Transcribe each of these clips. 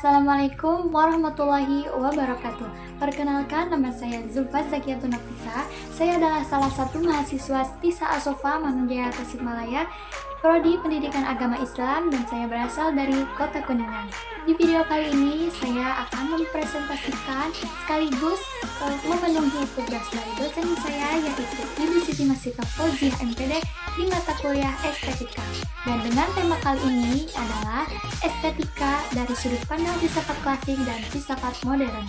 Assalamualaikum warahmatullahi wabarakatuh. Perkenalkan, nama saya Zulfa Zakiyatun Nafisa. Saya adalah salah satu mahasiswa Tisa Asofa Mangunjaya Tasikmalaya, Prodi Pendidikan Agama Islam, dan saya berasal dari Kota Kuningan. Di video kali ini saya akan mempresentasikan sekaligus memenuhi tugas dari dosen saya, yaitu Ibu Siti Masita Fauziah MPD di mata kuliah Estetika. Dan dengan tema kali ini adalah estetika dari sudut pandang filsafat klasik dan filsafat modern.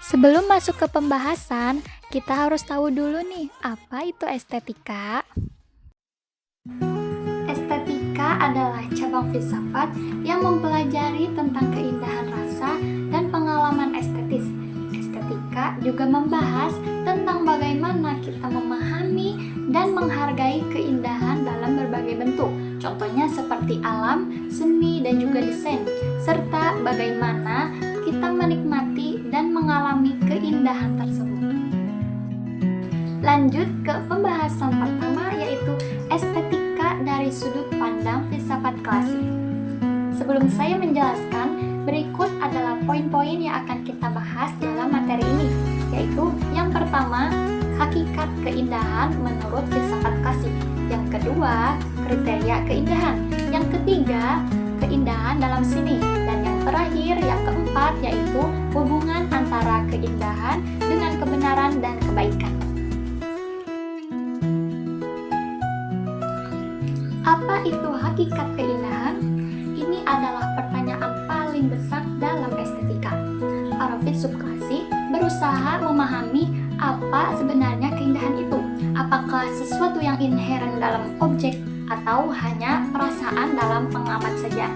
Sebelum masuk ke pembahasan, kita harus tahu dulu nih, apa itu estetika? Estetika adalah cabang filsafat yang mempelajari tentang keindahan rasa dan pengalaman estetis. Estetika juga membahas tentang bagaimana kita memahami dan menghargai keindahan dalam berbagai bentuk, contohnya seperti alam, seni, dan juga desain, serta bagaimana kita menikmati dan mengalami keindahan tersebut. Lanjut ke pembahasan pertama, yaitu estetika dari sudut pandang filsafat klasik. Sebelum saya menjelaskan, berikut adalah poin-poin yang akan kita bahas dalam materi ini, yaitu yang pertama, hakikat keindahan menurut filsafat klasik. Yang kedua, kriteria keindahan. Yang ketiga, keindahan dalam seni. Dan yang terakhir, yang keempat, yaitu hubungan antara keindahan dengan kebenaran dan kebaikan. Apa itu hakikat keindahan? Ini adalah pertanyaan paling besar dalam estetika. Para filsuf klasik berusaha memahami apa sebenarnya keindahan itu. Apakah sesuatu yang inheren dalam objek atau hanya perasaan dalam pengamat saja?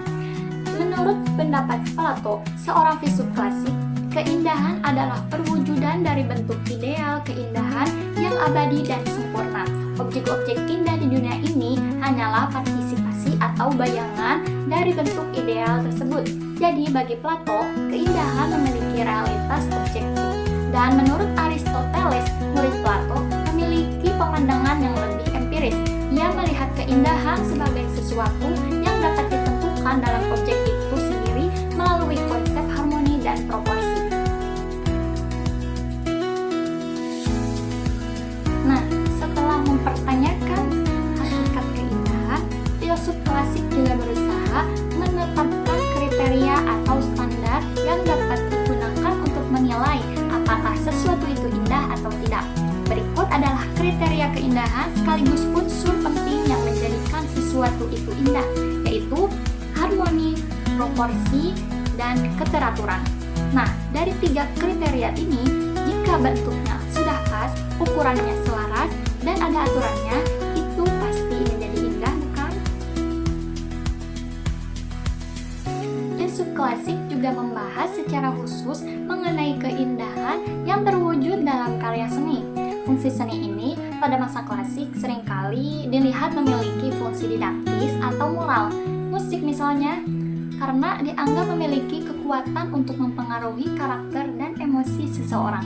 Menurut pendapat Plato, seorang filsuf klasik, keindahan adalah perwujudan dari bentuk ideal keindahan yang abadi dan sempurna. Objek-objek indah di dunia ini hanyalah partisipasi atau bayangan dari bentuk ideal tersebut. Jadi bagi Plato, keindahan memiliki realitas objektif. Dan menurut Aristoteles, murid Plato memiliki pemandangan yang lebih empiris. Ia melihat keindahan sebagai sesuatu yang dapat ditentukan dalam objek itu sendiri melalui konsep harmoni dan proporsi. Nah, setelah mempertanyakan hakikat keindahan, filsuf klasik juga berusaha menetapkan kriteria atau standar yang dapat digunakan untuk menilai apakah sesuatu itu indah atau tidak. Berikut adalah kriteria keindahan sekaligus unsur penting yang menjadikan sesuatu itu indah, yaitu harmoni, proporsi, dan keteraturan. Nah, dari tiga kriteria ini, jika bentuknya sudah pas, ukurannya selaras, dan ada aturannya, itu pasti menjadi indah, bukan? Filsuf klasik juga membahas secara khusus mengenai keindahan yang terwujud dalam karya seni. Fungsi seni ini pada masa klasik seringkali dilihat memiliki fungsi didaktis atau moral. Musik misalnya, karena dianggap memiliki kekuatan untuk mempengaruhi karakter dan emosi seseorang.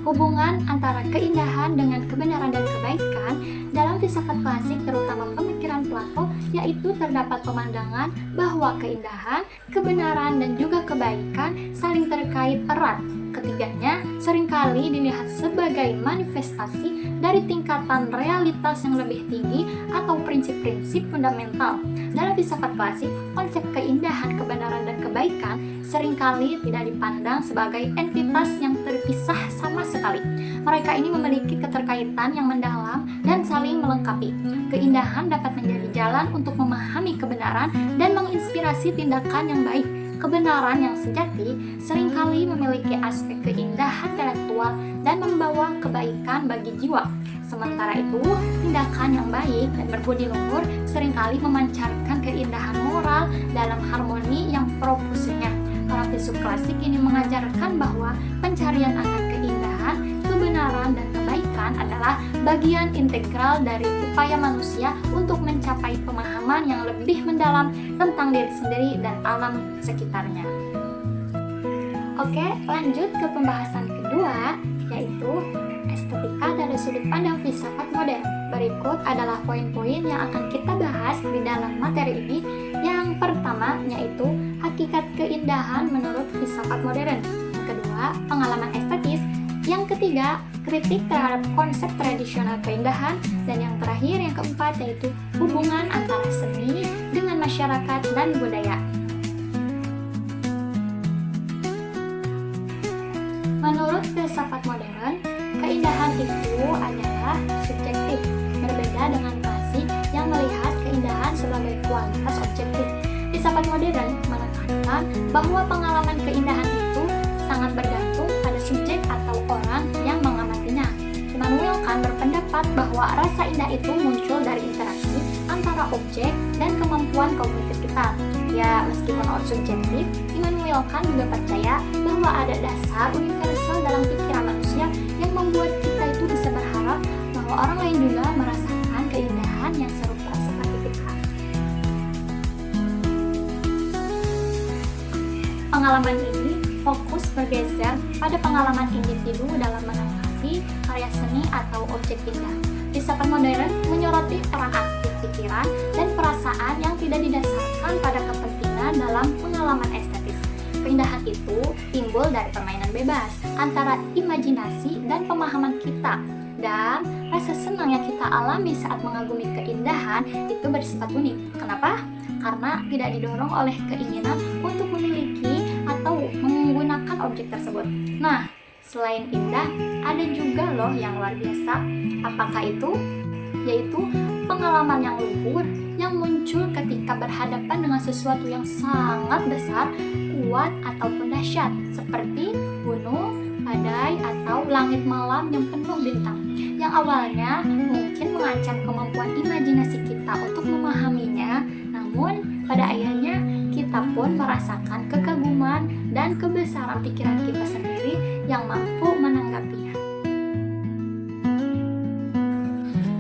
Hubungan antara keindahan dengan kebenaran dan kebaikan dalam filsafat klasik, terutama pemikiran Plato, yaitu terdapat pemandangan bahwa keindahan, kebenaran, dan juga kebaikan saling terkait erat. Ketiganya seringkali dilihat sebagai manifestasi dari tingkatan realitas yang lebih tinggi atau prinsip-prinsip fundamental. Dalam filsafat klasik, konsep keindahan, kebenaran, dan kebaikan seringkali tidak dipandang sebagai entitas yang terpisah sama sekali. Mereka ini memiliki keterkaitan yang mendalam dan saling melengkapi. Keindahan dapat menjadi jalan untuk memahami kebenaran dan menginspirasi tindakan yang baik. Kebenaran yang sejati seringkali memiliki aspek keindahan intelektual dan membawa kebaikan bagi jiwa. Sementara itu, tindakan yang baik dan berbudi luhur seringkali memancarkan keindahan moral dalam harmoni yang proporsinya. Para filsuf klasik ini mengajarkan bahwa pencarian akan keindahan, kebenaran, dan kebaikan adalah bagian integral dari upaya manusia untuk mencapai pemahaman yang lebih mendalam tentang diri sendiri dan alam sekitarnya. Oke, lanjut ke pembahasan kedua, yaitu estetika dari sudut pandang filsafat modern. Berikut adalah poin-poin yang akan kita bahas di dalam materi ini. Yang pertama yaitu hakikat keindahan menurut filsafat modern. Yang kedua, pengalaman estetis. Yang ketiga, kritik terhadap konsep tradisional keindahan. Dan yang terakhir, yang keempat, yaitu hubungan antara seni dengan masyarakat dan budaya. Menurut filsafat modern, keindahan itu adalah subjektif, berbeda dengan klasik yang melihat keindahan sebagai kualitas objektif. Filsafat modern menekankan bahwa pengalaman keindahan itu sangat bergantung pada subjek atau orang yang mengamatinya. Immanuel Kant berpendapat bahwa rasa indah itu muncul dari interaksi antara objek dan kemampuan kognitif kita. Ya, meskipun subjektif, Immanuel Kant juga percaya bahwa ada dasar universal dalam pikiran manusia yang membuat kita itu bisa berharap bahwa orang lain juga merasakan keindahan yang serupa seperti kita. Pengalaman ini fokus bergeser pada pengalaman individu dalam menanggapi karya seni atau objek indah. Filsafat modern menyoroti peran aktif pikiran dan perasaan yang tidak didasarkan pada kepentingan dalam pengalaman estetis. Keindahan itu timbul dari permainan bebas antara imajinasi dan pemahaman kita. Dan rasa senang yang kita alami saat mengagumi keindahan itu bersifat unik. Kenapa? Karena tidak didorong oleh keinginan untuk memiliki atau menggunakan objek tersebut. Nah, selain indah, ada juga loh yang luar biasa. Apakah itu? Yaitu pengalaman yang luhur yang muncul ketika berhadapan dengan sesuatu yang sangat besar, kuat ataupun dahsyat, seperti gunung, badai, atau langit malam yang penuh bintang, yang awalnya mungkin mengancam kemampuan imajinasi kita untuk memahaminya. Namun, pada akhirnya kita pun merasakan kekaguman dan kebesaran pikiran kita sendiri yang mampu menanggapinya.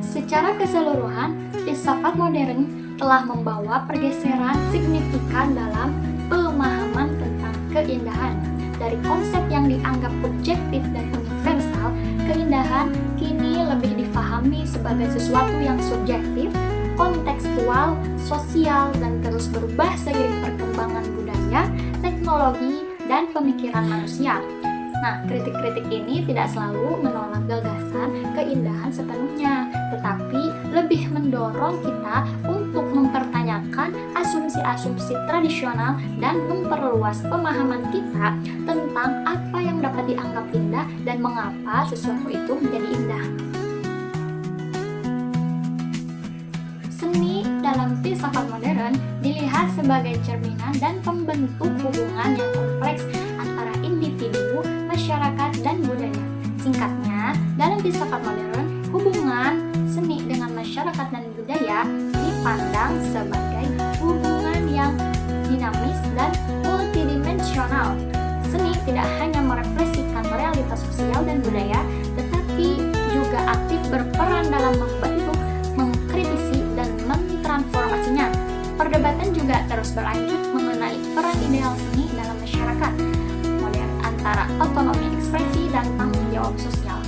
Secara keseluruhan, filsafat modern telah membawa pergeseran signifikan dalam pemahaman tentang keindahan. Dari konsep yang dianggap objektif dan universal, keindahan kini lebih difahami sebagai sesuatu yang subjektif, kontekstual, sosial, dan terus berubah seiring perkembangan budaya, teknologi, dan pemikiran manusia. Nah, kritik-kritik ini tidak selalu menolak gagasan keindahan sepenuhnya, tetapi lebih mendorong kita untuk mempertanyakan asumsi-asumsi tradisional dan memperluas pemahaman kita tentang apa yang dapat dianggap indah dan mengapa sesuatu itu menjadi indah. Seni dalam filsafat modern dilihat sebagai cerminan dan pembentuk hubungan yang kompleks antara individu, masyarakat, dan budaya. Singkatnya, dalam filsafat modern, hubungan seni dengan masyarakat dan budaya dipandang sebagai hubungan yang dinamis dan multidimensional. Seni tidak hanya merefleksikan realitas sosial dan budaya, tetapi juga aktif berperan dalam membentuk, mengkritisi, dan mentransformasinya. Perdebatan juga terus berlanjut mengenai peran ideal seni dalam masyarakat modern antara otonomi ekspresi dan tanggung jawab sosial.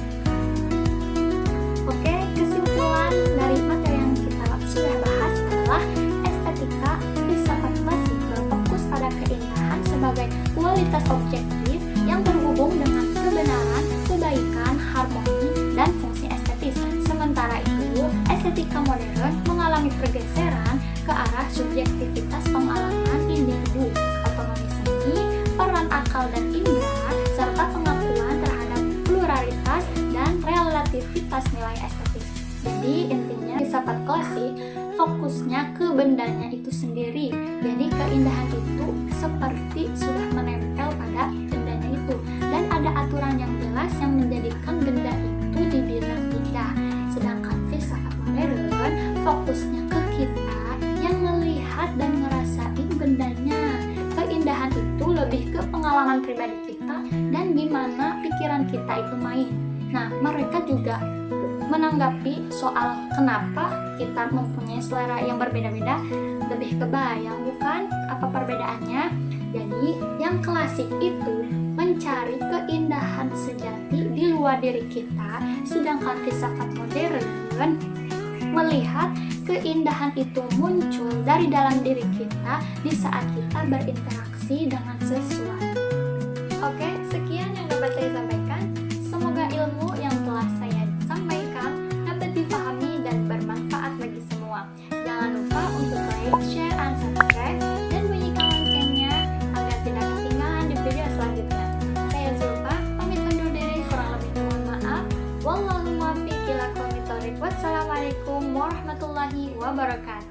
Oke, kesimpulan dari materi yang kita sudah bahas adalah estetika filsafat klasik berfokus pada keindahan sebagai kualitas objektif yang terhubung dengan kebenaran, kebaikan, harmoni, dan fungsi estetis. Sementara itu, estetika modern mengalami pergeseran ke arah subjektivitas pengalaman individu, otonomi seni, peran akal dan indera, serta pengakuan terhadap pluralitas dan relativitas nilai estetis. Jadi intinya filsafat klasik fokusnya ke bendanya itu sendiri. Jadi keindahan itu seperti sudah menempel pada bendanya itu, dan ada aturan yang jelas yang menjadikan benda itu dibilang indah. Sedangkan filsafat modern fokusnya ke kita yang melihat dan ngerasain bendanya. Keindahan itu lebih ke pengalaman pribadi kita dan gimana pikiran kita itu main. Nah, mereka juga menanggapi soal kenapa kita mempunyai selera yang berbeda-beda, lebih kebayang bukan apa perbedaannya. Jadi yang klasik itu mencari keindahan sejati di luar diri kita, sedangkan filsafat modern melihat keindahan itu muncul dari dalam diri kita di saat kita berinteraksi dengan sesuatu. Oke, sekian yang dapat saya sampaikan. Semoga ilmu yang telah saya sampaikan dapat dipahami dan bermanfaat bagi semua. Jangan lupa untuk like, share, and subscribe, dan bunyikan loncengnya agar tidak ketinggalan di video selanjutnya. Saya Zulfa, pamit undur diri, kurang lebihnya mohon maaf. Wallahu muwaffiq ila aqwamit thoriq. Wassalamualaikum warahmatullahi wabarakatuh.